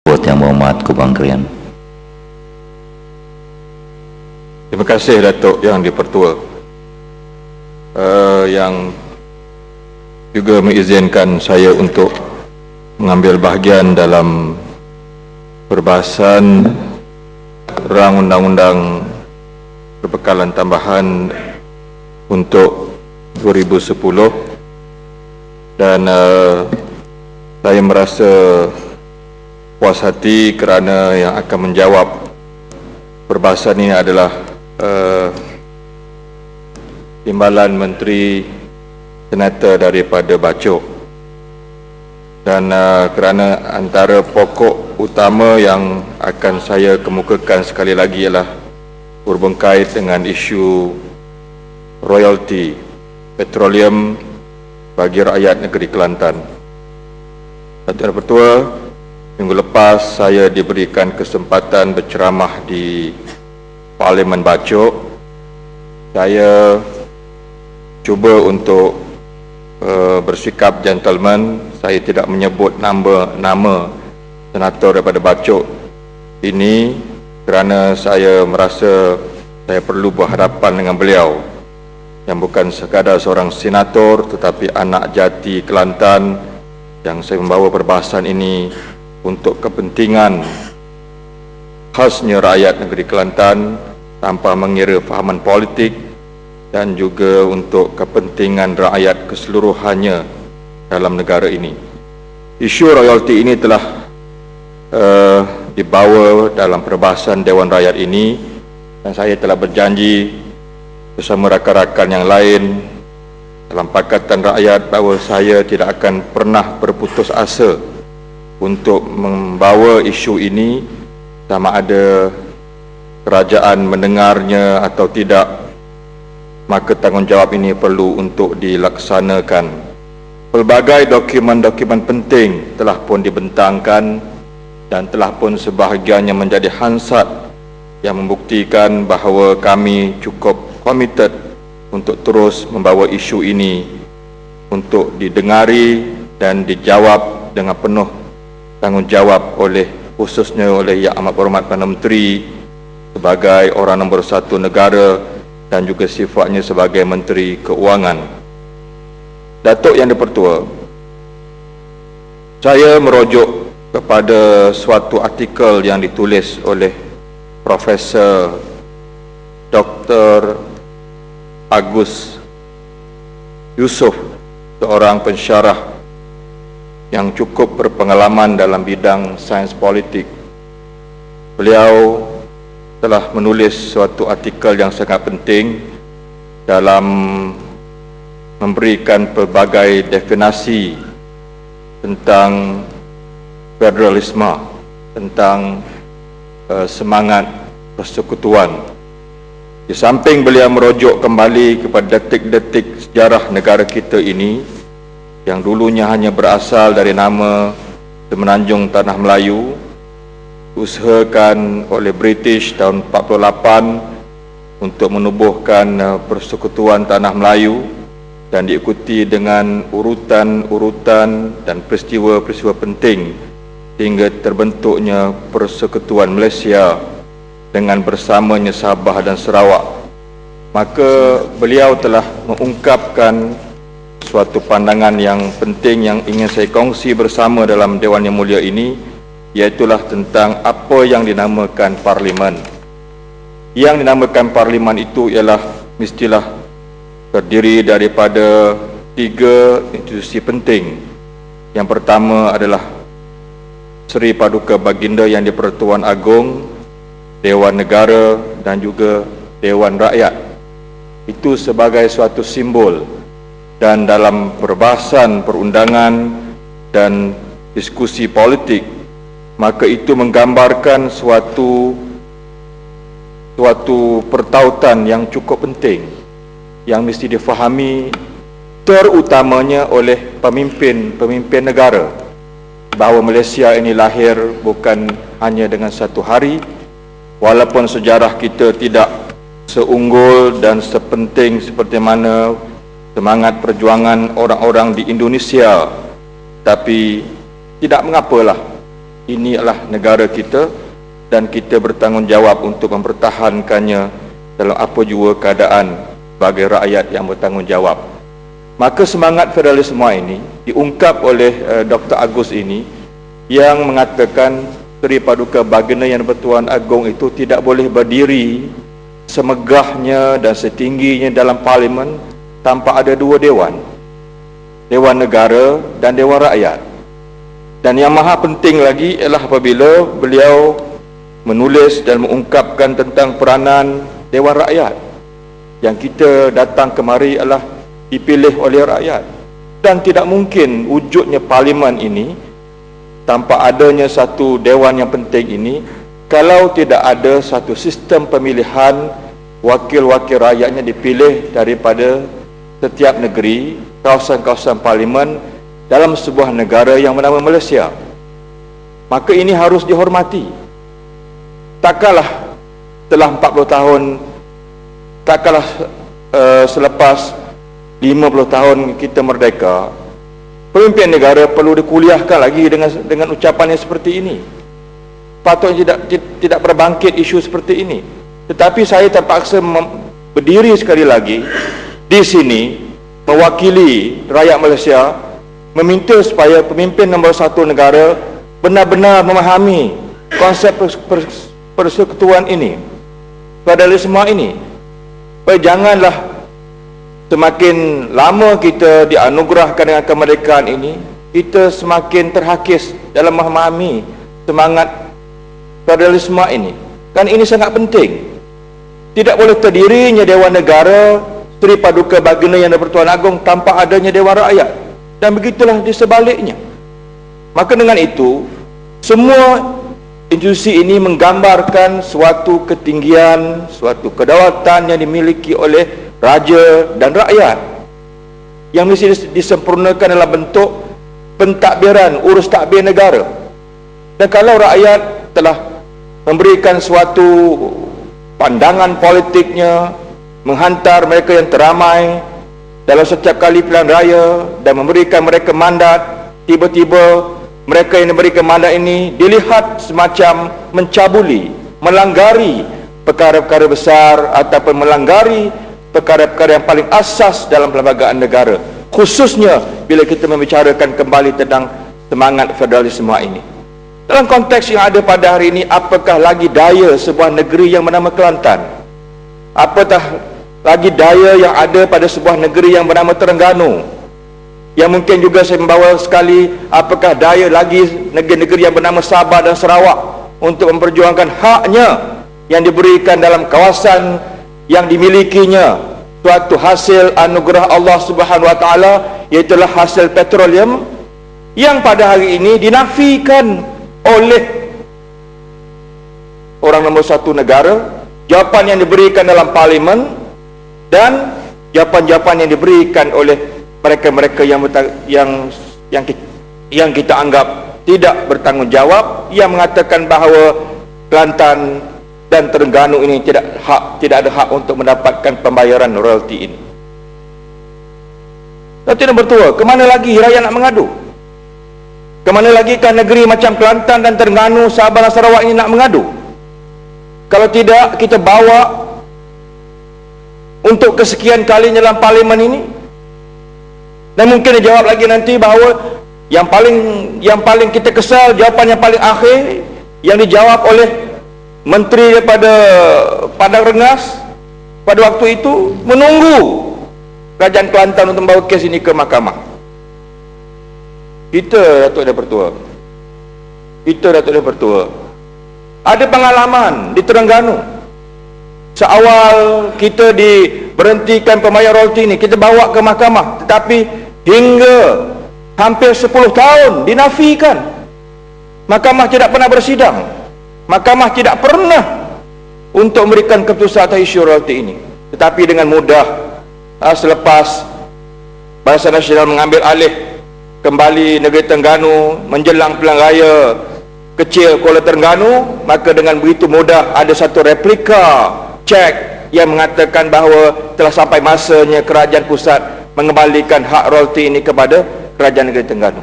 Buat Yang Berhormat Kubang Krian. Terima kasih Datuk Yang di-Pertua yang juga mengizinkan saya untuk mengambil bahagian dalam perbahasan Rang Undang-Undang Perbekalan Tambahan untuk 2010, dan saya merasa puas hati kerana yang akan menjawab perbahasan ini adalah Timbalan Menteri Senator daripada Bachok, dan kerana antara pokok utama yang akan saya kemukakan sekali lagi ialah berbengkait dengan isu royalti petroleum bagi rakyat negeri Kelantan. Datuk Yang Pertua, minggu lepas saya diberikan kesempatan berceramah di Parlimen Bachok. Saya cuba untuk bersikap gentleman. Saya tidak menyebut nama senator daripada Bachok ini kerana saya merasa saya perlu berhadapan dengan beliau yang bukan sekadar seorang senator tetapi anak jati Kelantan, yang saya membawa perbahasan ini untuk kepentingan khasnya rakyat negeri Kelantan tanpa mengira fahaman politik, dan juga untuk kepentingan rakyat keseluruhannya dalam negara ini. Isu royalti ini telah dibawa dalam perbahasan Dewan Rakyat ini, dan saya telah berjanji bersama rakan-rakan yang lain dalam Pakatan Rakyat bahawa saya tidak akan pernah berputus asa untuk membawa isu ini, sama ada kerajaan mendengarnya atau tidak, maka tanggungjawab ini perlu untuk dilaksanakan. Pelbagai dokumen-dokumen penting telah pun dibentangkan dan telah pun sebahagiannya menjadi hansat yang membuktikan bahawa kami cukup komited untuk terus membawa isu ini untuk didengari dan dijawab dengan penuh tanggungjawab khususnya oleh Yang Amat Berhormat Perdana Menteri sebagai orang nombor satu negara dan juga sifatnya sebagai Menteri Keuangan. Datuk Yang di-Pertua, saya merujuk kepada suatu artikel yang ditulis oleh Profesor Dr. Agus Yusof, seorang pensyarah yang cukup berpengalaman dalam bidang sains politik. Beliau telah menulis suatu artikel yang sangat penting dalam memberikan pelbagai definisi tentang federalisme, tentang semangat persekutuan. Di samping beliau merujuk kembali kepada detik-detik sejarah negara kita ini yang dulunya hanya berasal dari nama Semenanjung Tanah Melayu, diusahakan oleh British tahun 48 untuk menubuhkan Persekutuan Tanah Melayu, dan diikuti dengan urutan-urutan dan peristiwa-peristiwa penting hingga terbentuknya Persekutuan Malaysia dengan bersamanya Sabah dan Sarawak. Maka beliau telah mengungkapkan suatu pandangan yang penting yang ingin saya kongsi bersama dalam Dewan Yang Mulia ini, iaitulah tentang apa yang dinamakan Parlimen. Yang dinamakan Parlimen itu ialah mestilah terdiri daripada 3 institusi penting. Yang pertama adalah Seri Paduka Baginda Yang di-Pertuan Agong, Dewan Negara dan juga Dewan Rakyat. Itu sebagai suatu simbol, dan dalam perbahasan perundangan dan diskusi politik, maka itu menggambarkan suatu pertautan yang cukup penting yang mesti difahami terutamanya oleh pemimpin negara, bahawa Malaysia ini lahir bukan hanya dengan satu hari, walaupun sejarah kita tidak seunggul dan sepenting seperti mana semangat perjuangan orang-orang di Indonesia, tapi tidak mengapalah. ini adalah negara kita dan kita bertanggungjawab untuk mempertahankannya dalam apa jua keadaan sebagai rakyat yang bertanggungjawab. Maka semangat federalisme ini diungkap oleh Dr. Agus ini yang mengatakan Seri Paduka Baginda Yang Di-Pertuan Agong itu tidak boleh berdiri semegahnya dan setingginya dalam parlimen tanpa ada dua dewan, Dewan Negara dan Dewan Rakyat. Dan yang maha penting lagi ialah apabila beliau menulis dan mengungkapkan tentang peranan Dewan Rakyat, yang kita datang kemari adalah dipilih oleh rakyat, dan tidak mungkin wujudnya parlimen ini tanpa adanya satu dewan yang penting ini kalau tidak ada satu sistem pemilihan wakil-wakil rakyatnya dipilih daripada setiap negeri, kawasan-kawasan parlimen dalam sebuah negara yang bernama Malaysia. Maka ini harus dihormati. Takkanlah setelah 40 tahun, takkanlah selepas 50 tahun kita merdeka, pemimpin negara perlu dikuliahkan lagi dengan ucapan yang seperti ini. Patutnya tidak berbangkit isu seperti ini. Tetapi saya terpaksa berdiri sekali lagi di sini mewakili rakyat Malaysia, meminta supaya pemimpin nombor satu negara benar-benar memahami konsep persekutuan ini, federalisme ini. Supaya janganlah semakin lama kita dianugerahkan dengan kemerdekaan ini, kita semakin terhakis dalam memahami semangat federalisme ini. Kan ini sangat penting. Tidak boleh terdirinya Dewan Negara Seri Paduka Baginda Yang Di-Pertuan Agong tanpa adanya Dewan Rakyat, dan begitulah di sebaliknya. Maka dengan itu, semua institusi ini menggambarkan suatu ketinggian, suatu kedaulatan yang dimiliki oleh raja dan rakyat, yang mesti disempurnakan dalam bentuk pentadbiran, urus takbir negara. Dan kalau rakyat telah memberikan suatu pandangan politiknya, menghantar mereka yang teramai dalam setiap kali pilihan raya dan memberikan mereka mandat, tiba-tiba mereka yang diberikan mandat ini dilihat semacam mencabuli, melanggari perkara-perkara besar ataupun melanggari perkara-perkara yang paling asas dalam perlembagaan negara, khususnya bila kita membicarakan kembali tentang semangat federalisme ini. Dalam konteks yang ada pada hari ini, apakah lagi daya sebuah negeri yang bernama Kelantan? Apakah lagi daya yang ada pada sebuah negeri yang bernama Terengganu? Yang mungkin juga saya membawa sekali, apakah daya lagi negeri-negeri yang bernama Sabah dan Sarawak untuk memperjuangkan haknya yang diberikan dalam kawasan yang dimilikinya suatu hasil anugerah Allah Subhanahu Wa Taala, iaitu hasil petroleum yang pada hari ini dinafikan oleh orang nombor satu negara. Jawapan yang diberikan dalam parlimen dan jawapan-jawapan yang diberikan oleh mereka-mereka yang kita anggap tidak bertanggungjawab, yang mengatakan bahawa Kelantan dan Terengganu ini tidak ada hak untuk mendapatkan pembayaran royalti ini. Datuk Yang Bertua, kemana lagi rakyat nak mengadu? Kemana lagi kan negeri macam Kelantan dan Terengganu, Sabah dan Sarawak ini nak mengadu? Kalau tidak kita bawa untuk kesekian kalinya dalam parlimen ini, dan mungkin dijawab lagi nanti bahawa yang paling kita kesal, jawapan yang paling akhir yang dijawab oleh menteri daripada Padang Rengas pada waktu itu, menunggu kerajaan Kelantan untuk membawa kes ini ke mahkamah. Kita Datuk Yang Bertua ada pengalaman di Terengganu. Seawal kita diberhentikan pembayar royalti ini, kita bawa ke mahkamah, tetapi hingga hampir 10 tahun dinafikan. Mahkamah tidak pernah bersidang. Mahkamah tidak pernah untuk memberikan keputusan atas isu royalti ini. Tetapi dengan mudah, selepas Barisan Nasional mengambil alih kembali negeri Terengganu menjelang pilihan raya kecil Kuala Terengganu, maka dengan begitu mudah ada satu replika cek yang mengatakan bahawa telah sampai masanya kerajaan pusat mengembalikan hak royalti ini kepada kerajaan negeri Terengganu.